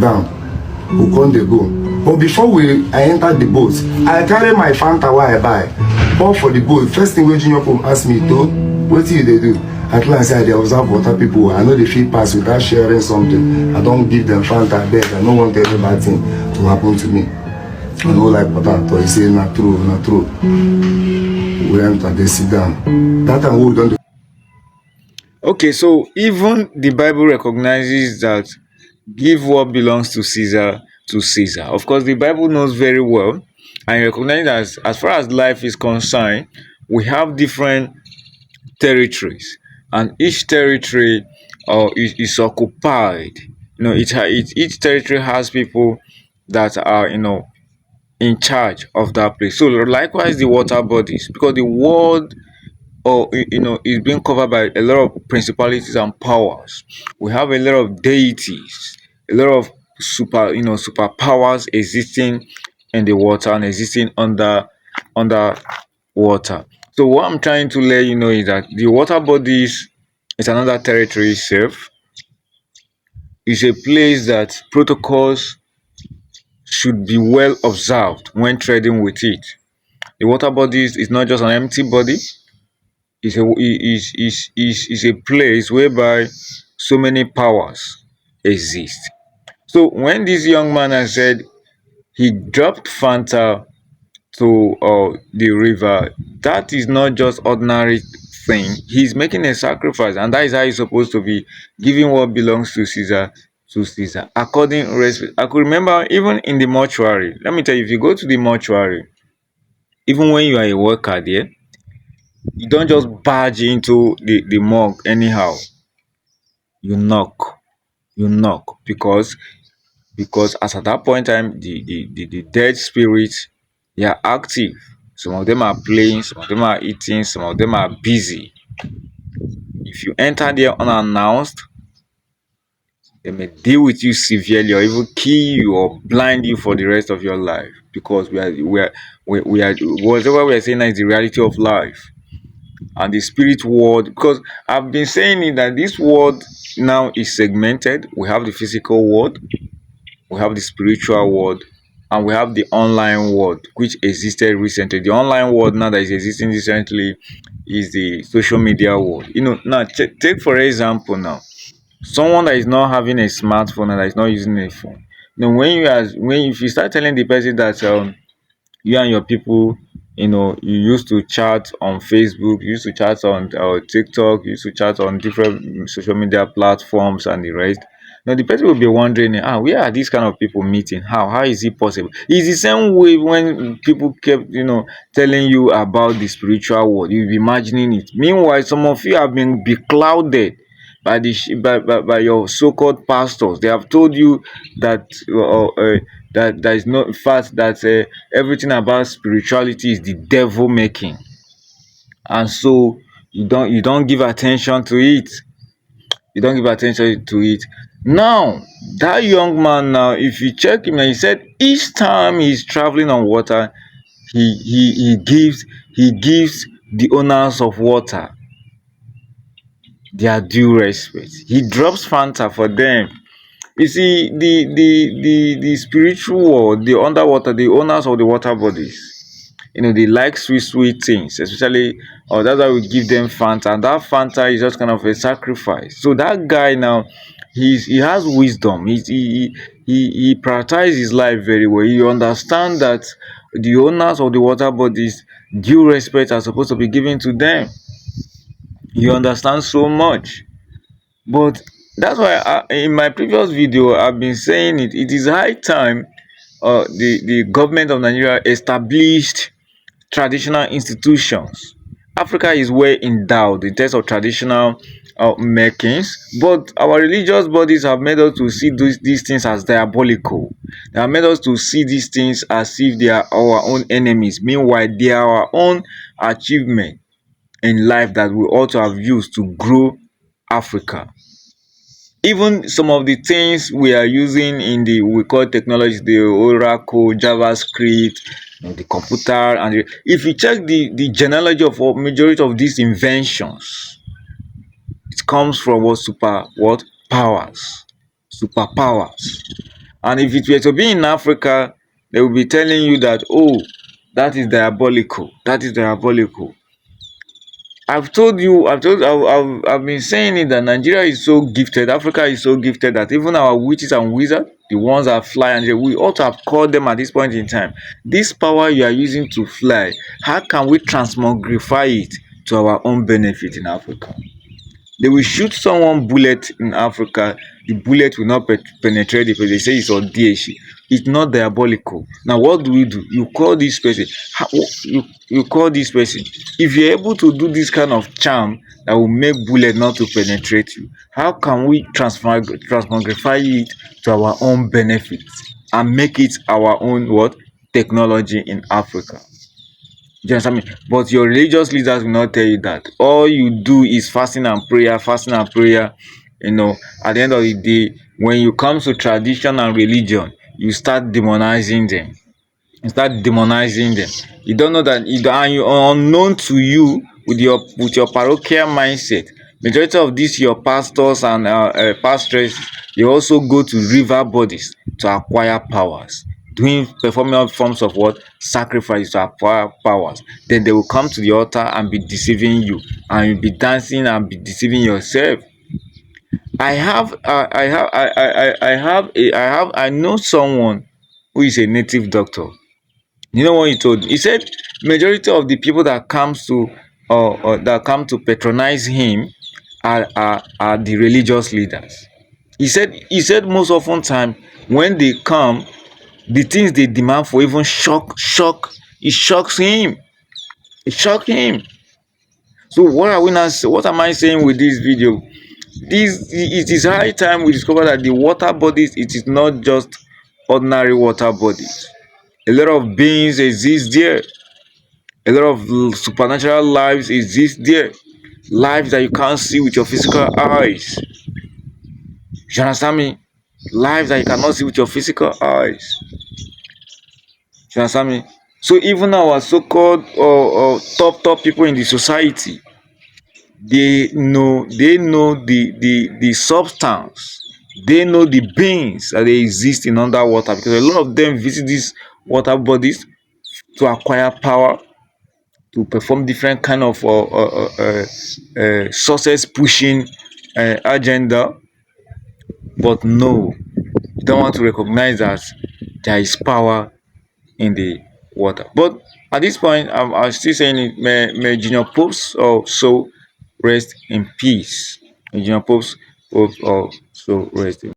down. We come dey go. But before I enter the boat, I carry my Fanta wey I buy, pour for the boat. First thing wey Jnr Pope ask me to, wetin you dey do? At last I dey observe water people. I know they fit pass without sharing something. I don't give them Fanta, beg. I no want any bad thing to happen to me. I no like potato. He say not true, not true. We enter, they sit down. That time we don't. Okay, so even the Bible recognizes that give what belongs to Caesar to Caesar. Of course, the Bible knows very well and recognizes that as far as life is concerned, we have different territories, and each territory is occupied. Each territory has people that are in charge of that place. So likewise, the water bodies, because the world is being covered by a lot of principalities and powers. We have a lot of deities, a lot of superpowers existing in the water and existing under water. So what I'm trying to let you know is that the water bodies is another territory itself. It's a place that protocols should be well observed when trading with it. The water bodies is not just an empty body. It's a place whereby so many powers exist. So when this young man has said he dropped Fanta to the river, that is not just ordinary thing. He's making a sacrifice, and that is how he's supposed to be, giving what belongs to Caesar to Caesar. According respect, I could remember even in the mortuary. Let me tell you, if you go to the mortuary, even when you are a worker there, you don't just barge into the morgue anyhow. You knock, because as at that point in time, the dead spirits, they are active. Some of them are playing, some of them are eating, some of them are busy. If you enter there unannounced, they may deal with you severely or even kill you or blind you for the rest of your life, because we are whatever we are saying now is the reality of life. And the spirit world, because I've been saying it that this world now is segmented. We have the physical world, we have the spiritual world, and we have the online world, which existed recently. The online world now that is existing recently is the social media world. Now take for example, now someone that is not having a smartphone and that is not using a phone. If you start telling the person that you and your people, you used to chat on Facebook, you used to chat on TikTok, you used to chat on different social media platforms and the rest. Now the person will be wondering, where are these kind of people meeting? How is it possible? It's the same way when people kept, telling you about the spiritual world. You'll be imagining it. Meanwhile, some of you have been beclouded by your so-called pastors. They have told you that that there is no fact that everything about spirituality is the devil making, and so you don't give attention to it. Now that young man, now if you check him, he said each time he's traveling on water, he gives the owners of water their due respect. He drops Fanta for them. You see, the spiritual world, the underwater, the owners of the water bodies, they like sweet things, especially, or that's why we give them Fanta, and that Fanta is just kind of a sacrifice. So that guy now, he has wisdom. He prioritizes his life very well. He understands that the owners of the water bodies, due respect are supposed to be given to them. You understand so much. But that's why in my previous video I've been saying it is high time the government of Nigeria established traditional institutions. Africa is well endowed in terms of traditional makings, but our religious bodies have made us to see these things as diabolical. They have made us to see these things as if they are our own enemies. Meanwhile, they are our own achievement in life that we ought to have used to grow Africa. Even some of the things we are using in we call technology, the Oracle, JavaScript, the computer, and if you check the genealogy of majority of these inventions, it comes from superpowers. And if it were to be in Africa, they will be telling you that, oh, that is diabolical. That is diabolical. I've been saying it that Nigeria is so gifted, Africa is so gifted that even our witches and wizards, the ones that fly, and we ought to have called them at this point in time. This power you are using to fly, how can we transmogrify it to our own benefit in Africa? They will shoot someone bullet in Africa, the bullet will not penetrate the place. They say it's audacious. It's not diabolical. Now, what do? You call this person. You call this person. If you're able to do this kind of charm that will make bullet not to penetrate you, how can we transmogrify it to our own benefit and make it our own what technology in Africa? Do you understand me? But your religious leaders will not tell you that. All you do is fasting and prayer, fasting and prayer. You know, at the end of the day, when you come to tradition and religion, you start demonizing them. You start demonizing them. You don't know that you are unknown to you with your parochial mindset. Majority of these your pastors and pastors, they also go to river bodies to acquire powers, doing performing all forms of what sacrifice to acquire powers. Then they will come to the altar and be deceiving you, and you'll be dancing and be deceiving yourself. I know someone who is a native doctor. You know what he told me? He said majority of the people that come to patronize him are the religious leaders. He said most often time when they come, the things they demand for even it shocks him. It shocks him. So what am I saying with this video? It is high time we discover that the water bodies, it is not just ordinary water bodies. A lot of beings exist there. A lot of supernatural lives exist there. Lives that you can't see with your physical eyes. You understand me? Lives that you cannot see with your physical eyes. You understand me? So even our so-called top people in the society, they know the substance. They know the beings that they exist in underwater, because a lot of them visit these water bodies to acquire power, to perform different kind of success pushing agenda. But no, you don't want to recognize that there is power in the water. But at this point, I'm still saying it. May Jnr Pope's soul rest in peace. May Jnr Pope's soul rest in